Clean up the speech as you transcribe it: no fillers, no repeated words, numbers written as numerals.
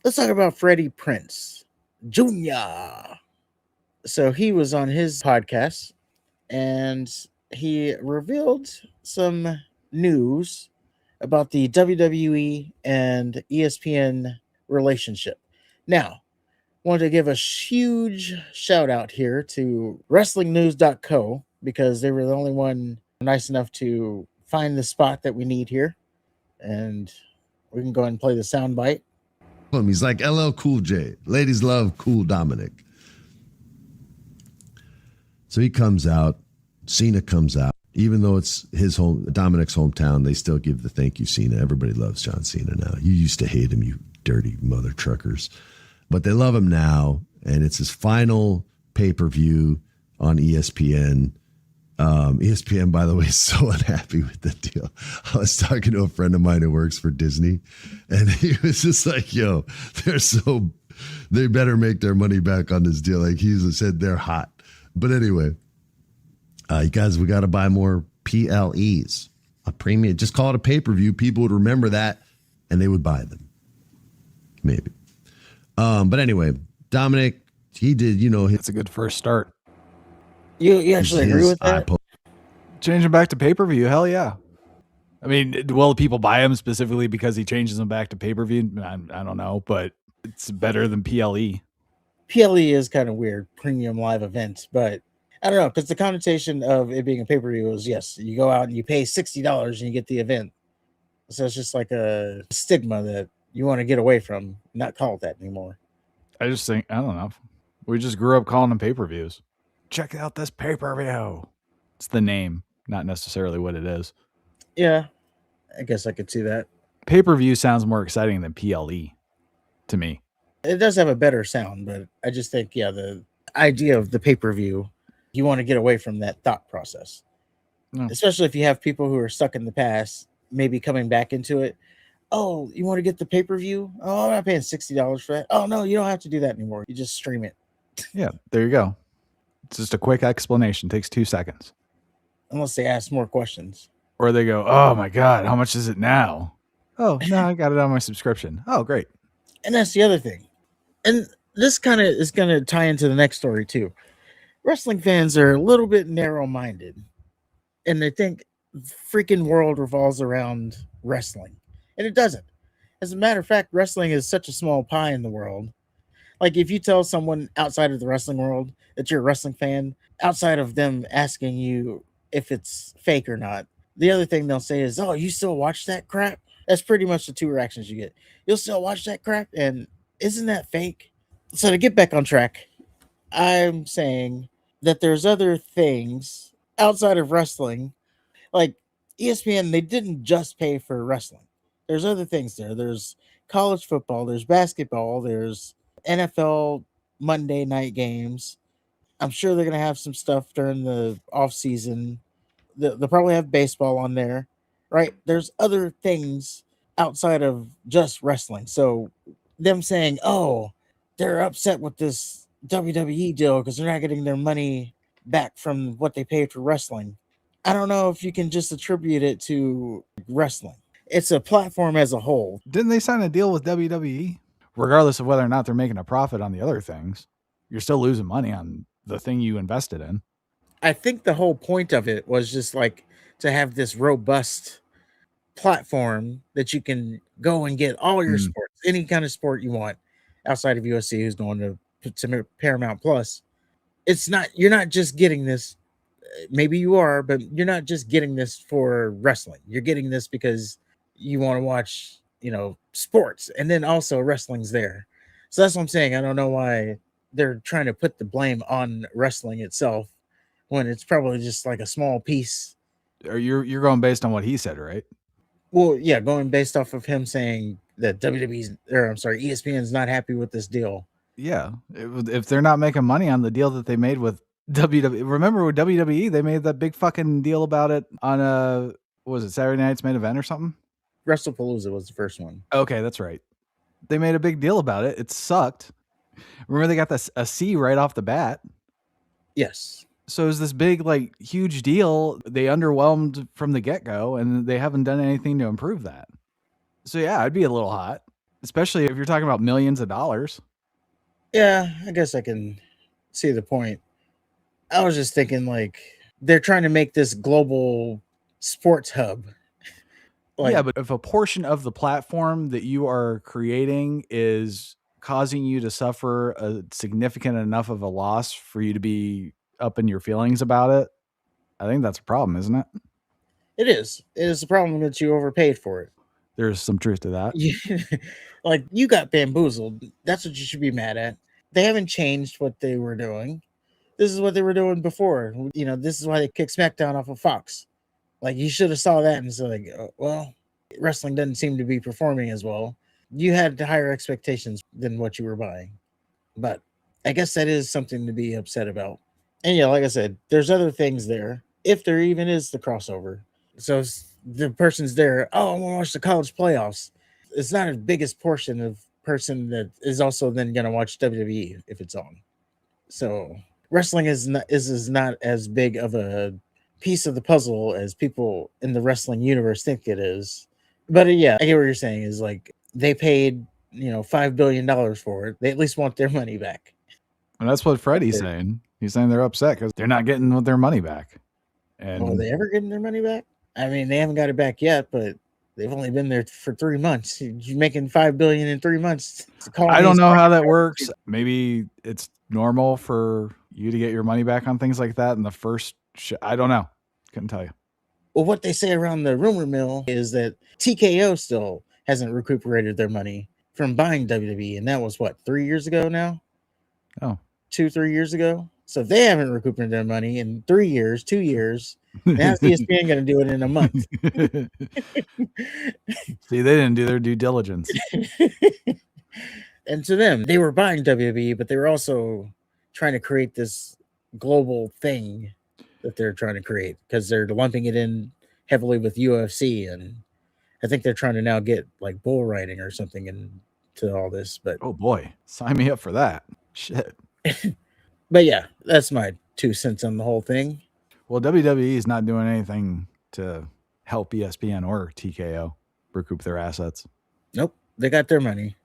Let's talk about Freddie Prince Jr. So he was on his podcast and he revealed some news about the WWE and ESPN relationship. Now, want to give a huge shout out here to WrestlingNews.co because they were the only one nice enough to find the spot that we need here. And we can go ahead and play the soundbite. He's like LL Cool J. Ladies love Cool Dominic. So he comes out. Cena comes out. Even though it's his home, Dominic's hometown, they still give the thank you, Cena. Everybody loves John Cena now. You used to hate him, you dirty mother truckers. But they love him now, and it's his final pay-per-view on ESPN. ESPN, by the way, is so unhappy with the deal. I was talking to a friend of mine who works for Disney, and he was just like, yo, they better make their money back on this deal. Like he said, they're hot. But anyway, you guys, we got to buy more PLEs, a premium. Just call it a pay-per-view. People would remember that, and they would buy them. Maybe. But anyway, Dominic, he did, That's a good first start. You actually agree with that? Change him back to pay-per-view. Hell yeah. I mean, will people buy him specifically because he changes them back to pay-per-view? I don't know, but it's better than PLE. PLE is kind of weird, premium live event, but I don't know, because the connotation of it being a pay-per-view is, yes, you go out and you pay $60 and you get the event. So it's just like a stigma that you want to get away from, not call it that anymore. I just think, I don't know. We just grew up calling them pay-per-views. Check out this pay-per-view. It's the name, not necessarily what it is. Yeah, I guess I could see that. Pay-per-view sounds more exciting than PLE to me. It does have a better sound, but I just think, yeah, the idea of the pay-per-view, you want to get away from that thought process. No. Especially if you have people who are stuck in the past, maybe coming back into it. Oh, you want to get the pay-per-view? Oh, I'm not paying $60 for that. Oh, no, you don't have to do that anymore. You just stream it. Yeah, there you go. It's just a quick explanation. Takes 2 seconds. Unless they ask more questions. Or they go, oh my God, how much is it now? Oh, no, I got it on my subscription. Oh, great. And that's the other thing. And this kind of is going to tie into the next story too. Wrestling fans are a little bit narrow-minded. And they think the freaking world revolves around wrestling. And it doesn't. As a matter of fact, wrestling is such a small pie in the world. Like if you tell someone outside of the wrestling world that you're a wrestling fan, outside of them asking you if it's fake or not, the other thing they'll say is, oh, you still watch that crap? That's pretty much the two reactions you get. You'll still watch that crap? And isn't that fake? So to get back on track, I'm saying that there's other things outside of wrestling. Like ESPN, they didn't just pay for wrestling. There's other things there. There's college football, there's basketball, there's NFL Monday night games. I'm sure they're going to have some stuff during the off season. They'll probably have baseball on there, right? There's other things outside of just wrestling. So them saying, oh, they're upset with this WWE deal because they're not getting their money back from what they paid for wrestling. I don't know if you can just attribute it to wrestling. It's a platform as a whole. Didn't they sign a deal with WWE? Regardless of whether or not they're making a profit on the other things, you're still losing money on the thing you invested in. I think the whole point of it was just like to have this robust platform that you can go and get all your sports, any kind of sport you want outside of USC who's going to Paramount Plus. It's not, you're not just getting this. Maybe you are, but you're not just getting this for wrestling. You're getting this because you want to watch, sports, and then also wrestling's there. So that's what I'm saying. I don't know why they're trying to put the blame on wrestling itself when it's probably just like a small piece. Or you're going based on what he said, right? Well, yeah, going based off of him saying that ESPN's not happy with this deal. Yeah, if they're not making money on the deal that they made with WWE, remember with WWE, they made that big fucking deal about it on what was it, Saturday Night's Main Event or something? WrestlePalooza was the first one. Okay, that's right. They made a big deal about it. It sucked. Remember they got a C right off the bat? Yes. So it was this big, like, huge deal. They underwhelmed from the get-go, and they haven't done anything to improve that. So yeah, I'd be a little hot. especially if you're talking about millions of dollars. Yeah, I guess I can see the point. I was just thinking like they're trying to make this global sports hub. Like, Yeah, but if a portion of the platform that you are creating is causing you to suffer a significant enough of a loss for you to be up in your feelings about it, I think that's a problem, isn't it? it is. It is the problem that you overpaid for it. There's some truth to that. Like you got bamboozled. That's what you should be mad at. They haven't changed what they were doing. This is what they were doing before. You know, this is why they kicked SmackDown off of Fox. Like you should have saw that and said, like, well, wrestling doesn't seem to be performing as well. You had higher expectations than what you were buying. But I guess that is something to be upset about. And yeah, like I said, there's other things there, if there even is the crossover. So the person's there, oh, I want to watch the college playoffs. It's not a biggest portion of person that is also then going to watch WWE if it's on. So wrestling is not as big of a piece of the puzzle as people in the wrestling universe think it is. But yeah, I get what you're saying is like they paid $5 billion for it. They at least want their money back. And that's what Freddie's saying. He's saying they're upset because they're not getting their money back. And Are they ever getting their money back? I mean, they haven't got it back yet, but they've only been there for 3 months. You're making $5 billion in 3 months. I don't know how that works. Maybe it's normal for you to get your money back on things like that in the first. I don't know. Couldn't tell you. Well, what they say around the rumor mill is that TKO still hasn't recuperated their money from buying WWE, and that was what, 3 years ago now? Oh, 2-3 years ago. So if they haven't recuperated their money in 3 years, 2 years, how's ESPN going to do it in a month? See, they didn't do their due diligence. And to them, they were buying WWE, but they were also trying to create this global thing that they're trying to create because they're lumping it in heavily with UFC, and I think they're trying to now get like bull riding or something into all this. But oh boy, sign me up for that. Shit. But yeah, that's my 2 cents on the whole thing. Well, WWE is not doing anything to help ESPN or TKO recoup their assets. Nope, they got their money.